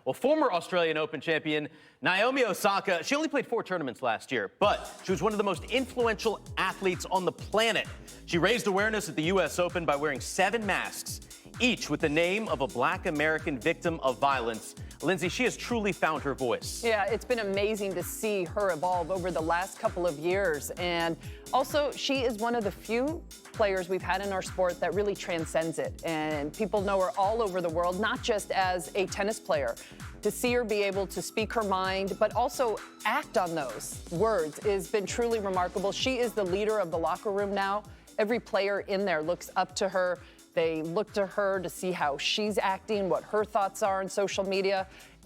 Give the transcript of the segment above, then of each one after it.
Well, former Australian Open champion Naomi Osaka, she only played 4 tournaments last year, but she was one of the most influential athletes on the planet. She raised awareness at the U.S. Open by wearing 7 masks, each with the name of a Black American victim of violence. Lindsay, she has truly found her voice. Yeah, it's been amazing to see her evolve over the last couple of years. And also, she is one of the few players we've had in our sport that really transcends it. And people know her all over the world, not just as a tennis player. To see her be able to speak her mind, but also act on those words has been truly remarkable. She is the leader of the locker room now. Every player in there looks up to her. They look to her to see how she's acting, what her thoughts are on social media.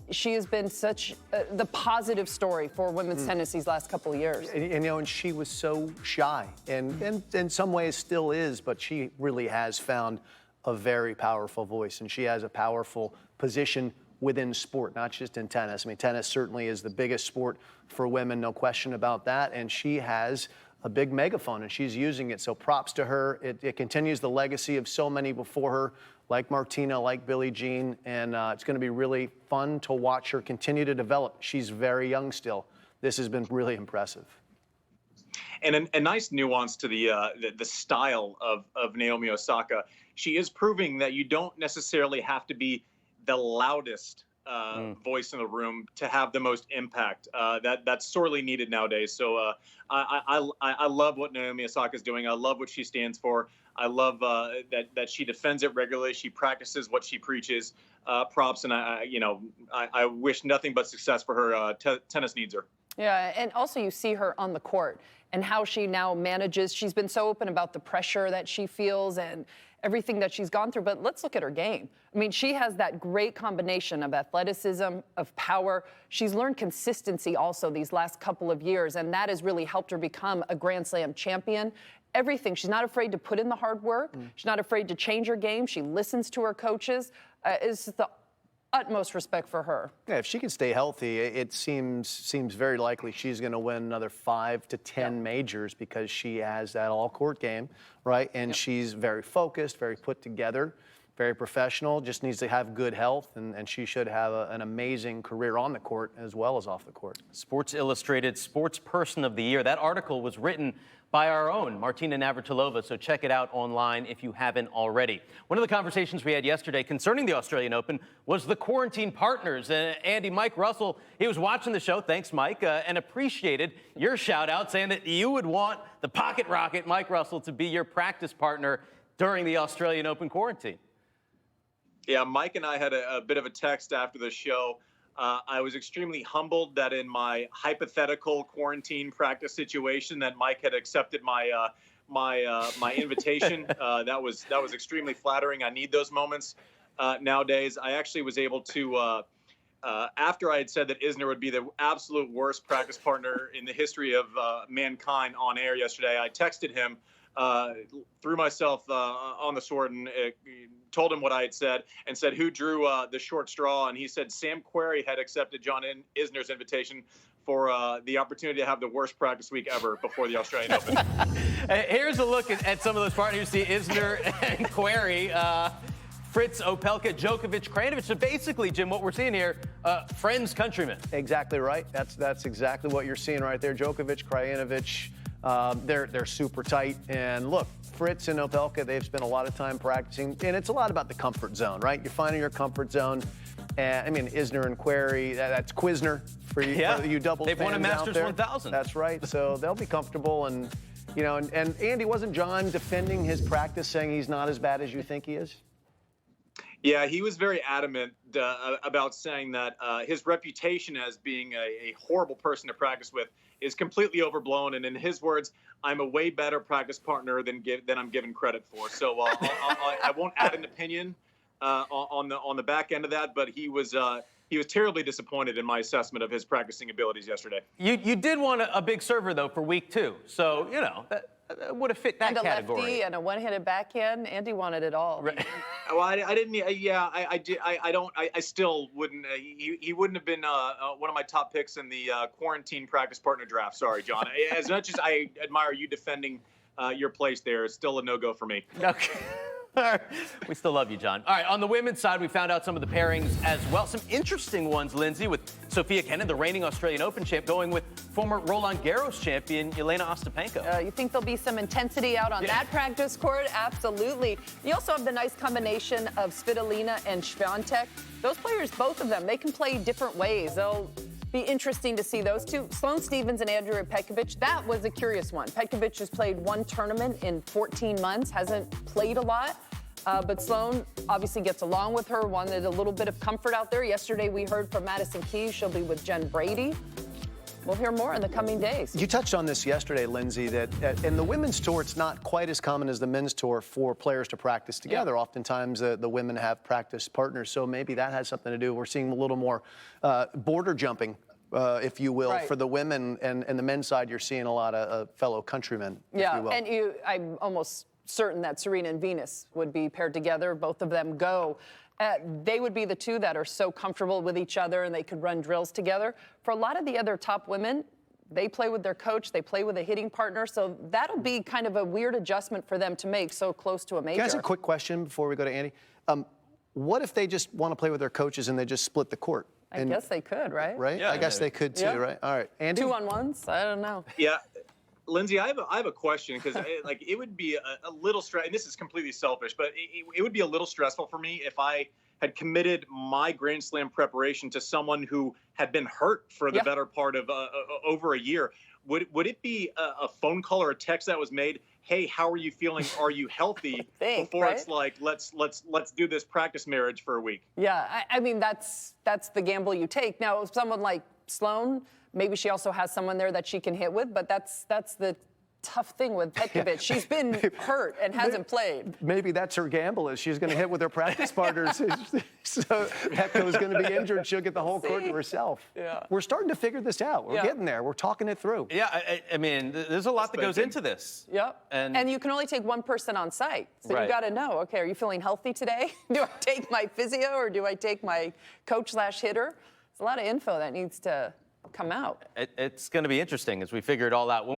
She has been such the positive story for women's tennis these last couple of years. And you know, and she was so shy, and in some ways still is, but she really has found a very powerful voice, and she has a powerful position within sport, not just in tennis. I mean, tennis certainly is the biggest sport for women, no question about that, and she has a big megaphone, and she's using it. So props to her. It continues the legacy of so many before her, like Martina, like Billie Jean, and it's going to be really fun to watch her continue to develop. She's very young still. This has been really impressive. And a nice nuance to the style of Naomi Osaka. She is proving that you don't necessarily have to be the loudest voice in the room to have the most impact. That's sorely needed nowadays. So I love what Naomi Osaka is doing. I love what she stands for. I love that she defends it regularly. She practices what she preaches. Props, and I wish nothing but success for her. Tennis needs her. Yeah, and also you see her on the court and how she now manages. She's been so open about the pressure that she feels and everything that she's gone through, but let's look at her game. I mean, she has that great combination of athleticism, of power. She's learned consistency also these last couple of years, and that has really helped her become a Grand Slam champion. Everything. She's not afraid to put in the hard work. She's not afraid to change her game. She listens to her coaches. It's the utmost respect for her. Yeah, if she can stay healthy, it seems very likely she's going to win another 5 to 10 majors because she has that all-court game, right? And she's very focused, very put together, very professional, just needs to have good health, and she should have an amazing career on the court as well as off the court. Sports Illustrated Sports Person of the Year. That article was written by our own Martina Navratilova, so check it out online if you haven't already. One of the conversations we had yesterday concerning the Australian Open was the quarantine partners. Andy, Mike Russell, he was watching the show, thanks Mike, and appreciated your shout out saying that you would want the pocket rocket, Mike Russell, to be your practice partner during the Australian Open quarantine. Yeah, Mike and I had a bit of a text after the show. I was extremely humbled that in my hypothetical quarantine practice situation that Mike had accepted my my invitation. That was extremely flattering. I need those moments nowadays. I actually was able to, after I had said that ISNER would be the absolute worst practice partner in the history of mankind on air yesterday, I texted him, threw myself on the sword and told him what I had said and said who drew the short straw, and he said Sam Querrey had accepted John Isner's invitation for the opportunity to have the worst practice week ever before the Australian Open. Here's a look at some of those partners. You see ISNER and Querrey, Fritz, Opelka, Djokovic, Krajinovic. So basically, Jim, what we're seeing here, friends, countrymen. Exactly right. That's exactly what you're seeing right there. Djokovic, Krajinovic, they're super tight. And look, Fritz and Opelka, they've spent a lot of time practicing, and it's a lot about the comfort zone, right? You're finding your comfort zone. And I mean, ISNER and Querrey, that's Quizner for you double fans out there. They've won a Masters 1000. That's right. So they'll be comfortable. And, you know, and Andy, wasn't John defending his practice, saying he's not as bad as you think he is? Yeah, he was very adamant about saying that his reputation as being a horrible person to practice with is completely overblown. And in his words, I'm a way better practice partner than I'm given credit for. So I won't add an opinion on the back end of that, but he was terribly disappointed in my assessment of his practicing abilities yesterday. You did want a big server though for week 2, so you know that would have fit that and category. And a lefty and a one-handed backhand. Andy wanted it all. Right. Well, I didn't. Yeah, I did. I still wouldn't. He wouldn't have been one of my top picks in the quarantine practice partner draft. Sorry, John. As much as I admire you defending your place there, it's still a no-go for me. Okay. We still love you, John. All right, on the women's side, we found out some of the pairings as well. Some interesting ones, Lindsay, with Sofia Kenin, the reigning Australian Open champ, going with former Roland Garros champion Jelena Ostapenko. You think there'll be some intensity out on that practice court? Absolutely. You also have the nice combination of Svitolina and Swiatek. Those players, both of them, they can play different ways. They'll be interesting to see those two. Sloane Stephens and Andrea Petkovic, that was a curious one. Petkovic has played one tournament in 14 months, hasn't played a lot. But Sloane obviously gets along with her, wanted a little bit of comfort out there. Yesterday we heard from Madison Keys, she'll be with Jen Brady. We'll hear more in the coming days. You touched on this yesterday, Lindsay, that in the women's tour, it's not quite as common as the men's tour for players to practice together. Yeah. Oftentimes, the women have practice partners, so maybe that has something to do. We're seeing a little more border jumping, if you will, for the women, and the men's side, you're seeing a lot of fellow countrymen, if you will. And I'm almost certain that Serena and Venus would be paired together. Both of them go. They would be the two that are so comfortable with each other and they could run drills together. For a lot of the other top women, they play with their coach, they play with a hitting partner, so that'll be kind of a weird adjustment for them to make so close to a major. Can I ask a quick question before we go to Andy? What if they just want to play with their coaches and they just split the court? I guess they could, right? Right? Yeah, I guess they could too, right? All right, Andy? 2-on-1s? I don't know. Yeah. Lindsay, I have a question, because like it would be a little and this is completely selfish, but it would be a little stressful for me if I had committed my Grand Slam preparation to someone who had been hurt for the better part of over a year. Would it be a phone call or a text that was made? Hey, how are you feeling? Are you healthy? Before it's like, let's do this practice marriage for a week. Yeah, I mean that's the gamble you take. Now, if someone like Sloane, maybe she also has someone there that she can hit with, but that's the tough thing with Petkovic. She's been hurt and hasn't played. Maybe that's her gamble, is she's going to hit with her practice partners. So Petko's going to be injured. She'll get the whole court to herself. Yeah. We're starting to figure this out. We're getting there. We're talking it through. Yeah, I mean, there's a lot that goes into this. Yep. And you can only take one person on site. So you got to know, okay, are you feeling healthy today? Do I take my physio or do I take my coach/hitter? There's a lot of info that needs to come out. It's going to be interesting as we figure it all out.